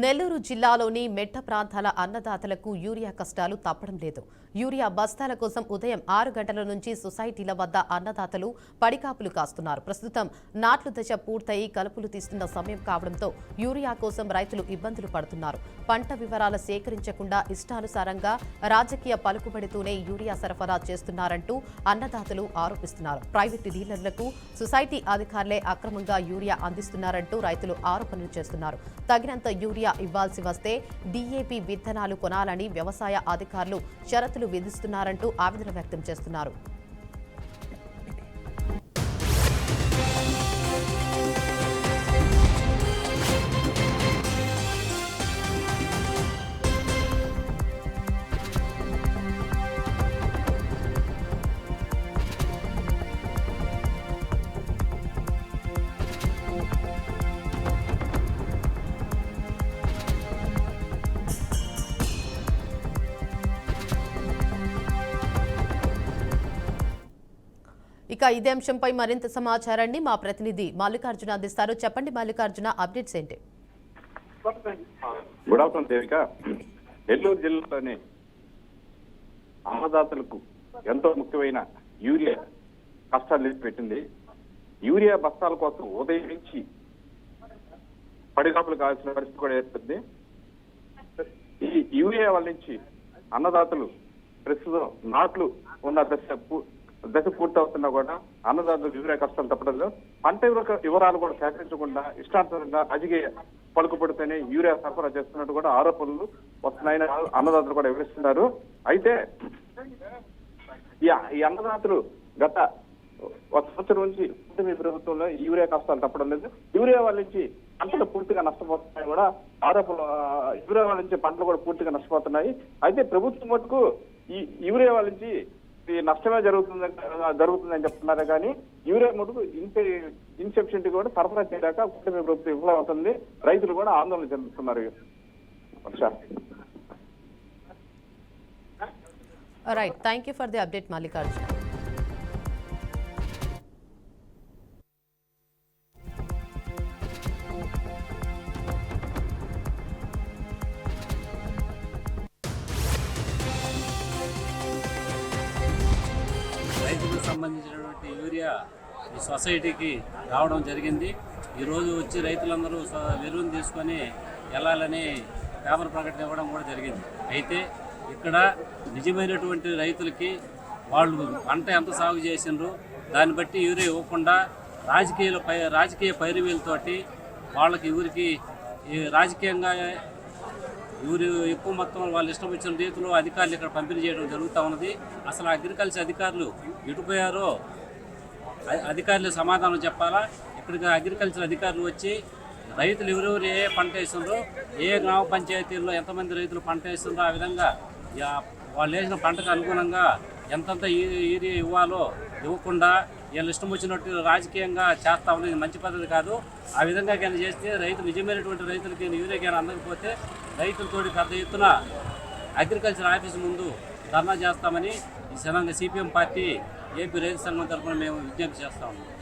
నెల్లూరు జిల్లాలోని మెట్ట ప్రాంతాల అన్నదాతలకు యూరియా కష్టాలు తప్పడం లేదు. యూరియా బస్తాల కోసం ఉదయం 6 గంటల నుంచి సొసైటీల వద్ద అన్నదాతలు పడికాపులు కాస్తున్నారు. ప్రస్తుతం నాట్లు దశ పూర్తయి కలుపులు తీస్తున్న సమయం కావడంతో యూరియా కోసం రైతులు ఇబ్బందులు పడుతున్నారు. పంట వివరాలు సేకరించకుండా ఇష్టానుసారంగా రాజకీయ పలుకుబడితోనే యూరియా సరఫరా చేస్తున్నారంటూ అన్నదాతలు ఆరోపిస్తున్నారు. ప్రైవేటు డీలర్లకు సొసైటీ అధికారులే అక్రమంగా యూరియా అందిస్తున్నారంటూ రైతులు ఆరోపణలు చేస్తున్నారు. తగినంత యూరియా ఇవ్వాల్సి వస్తే డీఏపీ విత్తనాలు కొనాలని వ్యవసాయ అధికారులు షరతులు విధిస్తున్నారంటూ ఆవేదన వ్యక్తం చేస్తున్నారు. ఇక ఇదే అంశంపై మరింత సమాచారాన్ని మా ప్రతినిధి మల్లికార్జున అందిస్తారు. చెప్పండి మల్లికార్జున, అప్డేట్స్ ఏంటి? Good afternoon Devika. నెల్లూరు జిల్లాలోని అన్నదాతలకు ఎంతో ముఖ్యమైన యూరియా కష్టాలు పెట్టింది. యూరియా బస్తాల కోసం ఉదయం నుంచి పడిగాపులు కావాల్సిన పరిస్థితి కూడా ఏర్పడింది. ఈ యూరియా వల్ల నుంచి అన్నదాతలు ప్రస్తుతం నాట్లు ఉన్న దశ పూర్తవుతున్నా కూడా అన్నదాతలకు యూరియా కష్టాలు తప్పడం లేదు. పంట వివరాలు కూడా సేకరించకుండా ఇష్టానుసారంగా రాజకీయ పలుకుబడితేనే యూరియా సరఫరా చేస్తున్నట్టు కూడా ఆరోపణలు వస్తున్నాయని అన్నదాతలు కూడా వివరిస్తున్నారు. అయితే ఈ అన్నదాతలు గత ఒక సంవత్సరం నుంచి మీ ప్రభుత్వంలో యూరియా కష్టాలు తప్పడం లేదు. యూరియా వాళ్ళ నుంచి పంటలు పూర్తిగా నష్టపోతున్నాయి కూడా ఆరోపణలు. యూరియా వాళ్ళ నుంచి పంటలు కూడా పూర్తిగా నష్టపోతున్నాయి. అయితే ప్రభుత్వం మటుకు ఈ యూరియా వాళ్ళ నుంచి నష్టమే జరుగుతుందని చెప్తున్నారు. కానీ యూరియా మటుకు ఇన్సఫిషియెంట్ కూడా సరఫరా చేయలేక కూటమి ప్రభుత్వం విఫలమవుతుంది. రైతులు కూడా ఆందోళన చెందుతున్నారు. Right, thank you for the update Mallikarjuna. రైతులకు సంబంధించినటువంటి యూరియా ఈ సొసైటీకి రావడం జరిగింది. ఈరోజు వచ్చి రైతులందరూ ఎరువును తీసుకొని వెళ్ళాలని పేపర్ ప్రకటన ఇవ్వడం కూడా జరిగింది. అయితే ఇక్కడ నిజమైనటువంటి రైతులకి వాళ్ళు పంట ఎంత సాగు చేసినారో దాన్ని బట్టి యూరియా ఇవ్వకుండా రాజకీయ పైరువీలతోటి వాళ్ళకి ఊరికి రాజకీయంగా ఊరు ఎక్కువ మొత్తం వాళ్ళు ఇష్టం వచ్చిన రీతిలో అధికారులు ఇక్కడ పంపిణీ చేయడం జరుగుతూ ఉన్నది. అసలు అగ్రికల్చర్ అధికారులు ఎటుపోయారో అధికారులు సమాధానం చెప్పాలా. ఇక్కడికి అగ్రికల్చర్ అధికారులు వచ్చి రైతులు ఎవరెవరు ఏ పంట వేస్తుండ్రో, ఏ గ్రామ పంచాయతీల్లో ఎంతమంది రైతులు పంట వేస్తుండ్రో ఆ విధంగా వాళ్ళు వేసిన పంటకు అనుగుణంగా ఎంతంత యూరియా ఇవ్వాలో ఇవ్వకుండా వీళ్ళు ఇష్టం వచ్చినట్టు రాజకీయంగా చేస్తా ఉన్నది మంచి పద్ధతి కాదు. ఆ విధంగా కానీ చేస్తే నిజమైనటువంటి రైతులకి యూరియా కానీ అందకపోతే రైతులతోటి పెద్ద ఎత్తున అగ్రికల్చర్ ఆఫీస్ ముందు ధర్నా చేస్తామని ఈ సంఘంగా సిపిఎం పార్టీ ఏపీ రైతు సంఘం తరఫున మేము విజ్ఞప్తి చేస్తా ఉన్నాం.